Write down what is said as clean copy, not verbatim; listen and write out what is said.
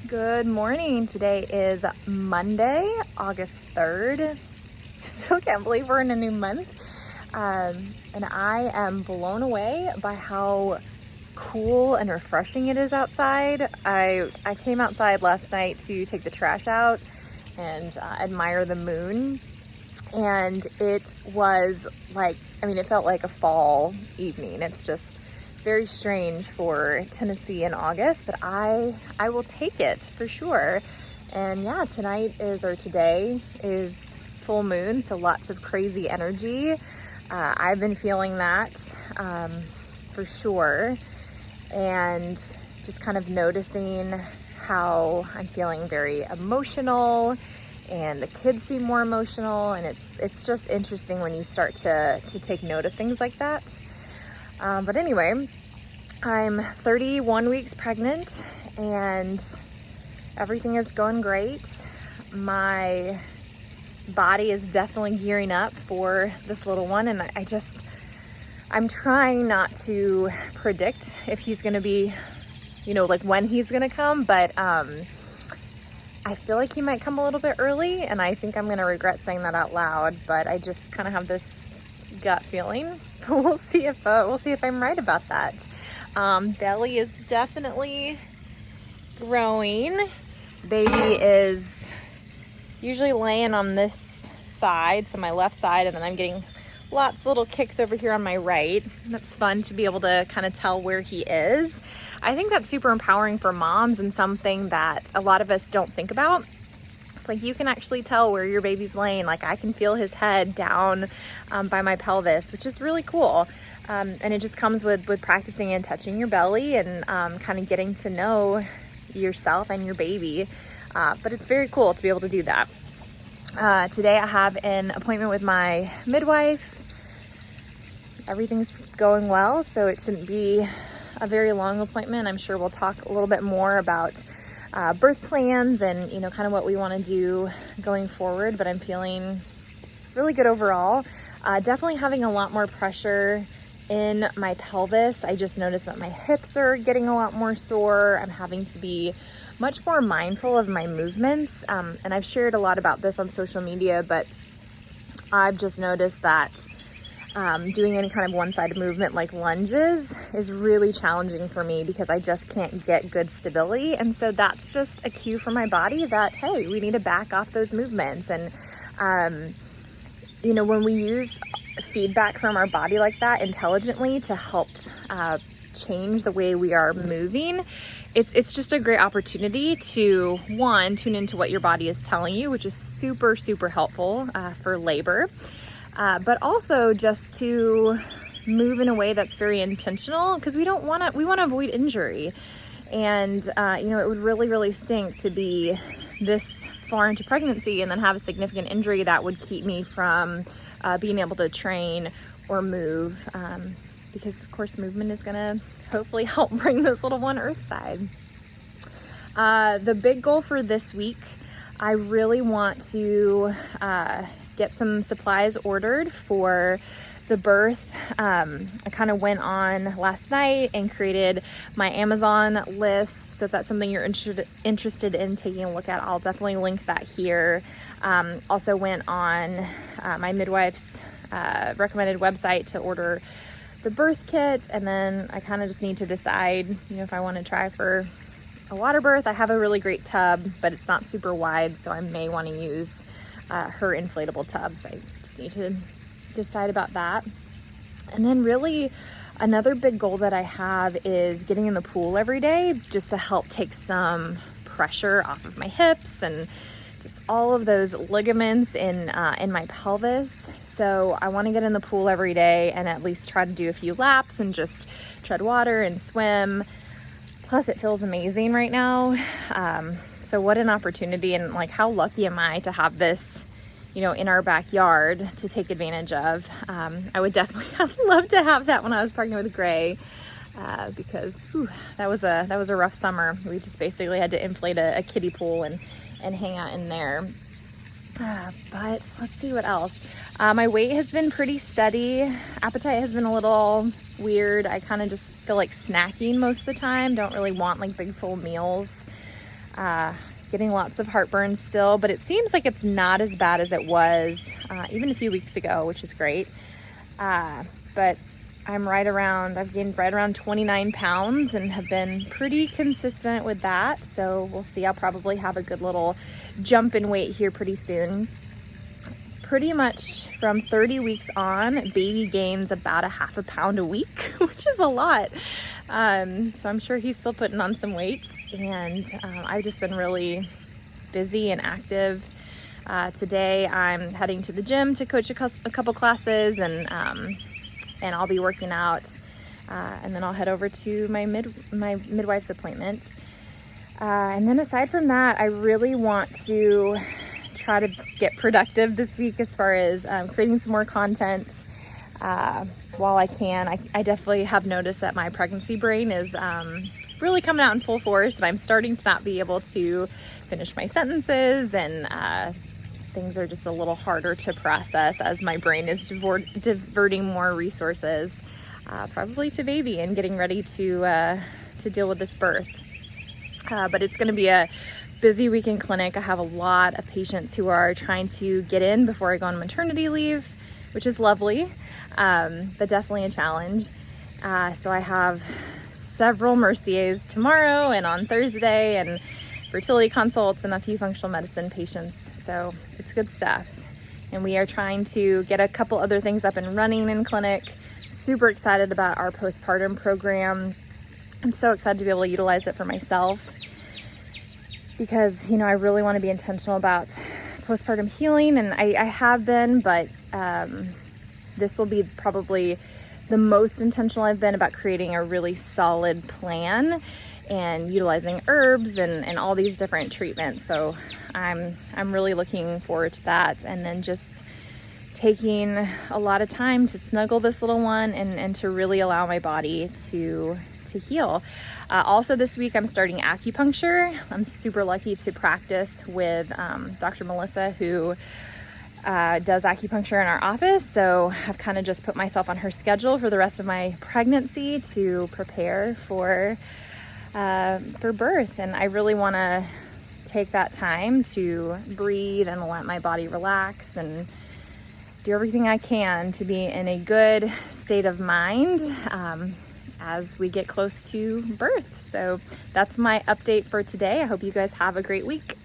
Good morning. Today is Monday, August 3rd. Still can't believe we're in a new month. And I am blown away by how cool and refreshing it is outside. I came outside last night to take the trash out and admire the moon. And it was like, it felt like a fall evening. It's just very strange for Tennessee in August, but I will take it for sure. And yeah, today is full moon, so lots of crazy energy. I've been feeling that for sure, and just kind of noticing how I'm feeling very emotional, and the kids seem more emotional, and it's just interesting when you start to take note of things like that. But anyway, I'm 31 weeks pregnant and everything is going great. My body is definitely gearing up for this little one, and I'm trying not to predict if he's gonna be, when he's gonna come, but I feel like he might come a little bit early, and I think I'm gonna regret saying that out loud, but I just kind of have this gut feeling. We'll see if I'm right about that. Belly is definitely growing. Baby is usually laying on this side, so my left side, and then I'm getting lots of little kicks over here on my right. That's fun to be able to kind of tell where he is. I think that's super empowering for moms, and something that a lot of us don't think about. It's like you can actually tell where your baby's laying. Like I can feel his head down by my pelvis, which is really cool. And it just comes with practicing and touching your belly and kind of getting to know yourself and your baby. But it's very cool to be able to do that. Today I have an appointment with my midwife. Everything's going well, so it shouldn't be a very long appointment. I'm sure we'll talk a little bit more about birth plans and kind of what we want to do going forward, but I'm feeling really good overall. Definitely having a lot more pressure in my pelvis. I just noticed that my hips are getting a lot more sore. I'm having to be much more mindful of my movements, and I've shared a lot about this on social media, but I've just noticed that doing any kind of one-sided movement like lunges is really challenging for me because I just can't get good stability. And so that's just a cue for my body that, hey, we need to back off those movements. And, when we use feedback from our body like that intelligently to help change the way we are moving, it's just a great opportunity to, one, tune into what your body is telling you, which is super, super helpful for labor. But also just to move in a way that's very intentional, because we want to avoid injury. And, it would really, really stink to be this far into pregnancy and then have a significant injury that would keep me from being able to train or move. Because of course movement is going to hopefully help bring this little one earthside. The big goal for this week, I really want to, get some supplies ordered for the birth. I kind of went on last night and created my Amazon list. So if that's something you're interested in taking a look at, I'll definitely link that here. Also went on my midwife's recommended website to order the birth kit. And then I kind of just need to decide, if I want to try for a water birth. I have a really great tub, but it's not super wide, so I may want to use her inflatable tubs. I just need to decide about that. And then really another big goal that I have is getting in the pool every day, just to help take some pressure off of my hips and just all of those ligaments in my pelvis. So I want to get in the pool every day and at least try to do a few laps and just tread water and swim. Plus it feels amazing right now. So what an opportunity, and like how lucky am I to have this, in our backyard to take advantage of. I would definitely have loved to have that when I was pregnant with Gray, because that was a rough summer. We just basically had to inflate a kiddie pool and hang out in there. But let's see what else. My weight has been pretty steady. Appetite has been a little weird. I kind of just feel like snacking most of the time. Don't really want like big full meals. Getting lots of heartburn still, but it seems like it's not as bad as it was even a few weeks ago, which is great. But I've gained right around 29 pounds and have been pretty consistent with that. So we'll see. I'll probably have a good little jump in weight here pretty soon. Pretty much from 30 weeks on, baby gains about a half a pound a week, which is a lot. So I'm sure he's still putting on some weight, and I've just been really busy and active. Today I'm heading to the gym to coach a couple classes, and I'll be working out, and then I'll head over to my midwife's appointment. And then aside from that, I really want to try to get productive this week as far as creating some more content while I can. I definitely have noticed that my pregnancy brain is really coming out in full force, and I'm starting to not be able to finish my sentences, and things are just a little harder to process as my brain is diverting more resources probably to baby and getting ready to deal with this birth. But it's going to be a busy week in clinic. I have a lot of patients who are trying to get in before I go on maternity leave, which is lovely, but definitely a challenge. So I have several Merciers tomorrow and on Thursday, and fertility consults and a few functional medicine patients. So it's good stuff. And we are trying to get a couple other things up and running in clinic. Super excited about our postpartum program. I'm so excited to be able to utilize it for myself, because, I really want to be intentional about postpartum healing, and I have been, but this will be probably the most intentional I've been about creating a really solid plan and utilizing herbs and all these different treatments. So I'm really looking forward to that, and then just taking a lot of time to snuggle this little one and to really allow my body to heal. Also this week I'm starting acupuncture. I'm super lucky to practice with Dr. Melissa, who does acupuncture in our office. So I've kind of just put myself on her schedule for the rest of my pregnancy to prepare for birth. And I really want to take that time to breathe and let my body relax and do everything I can to be in a good state of mind as we get close to birth. So that's my update for today. I hope you guys have a great week.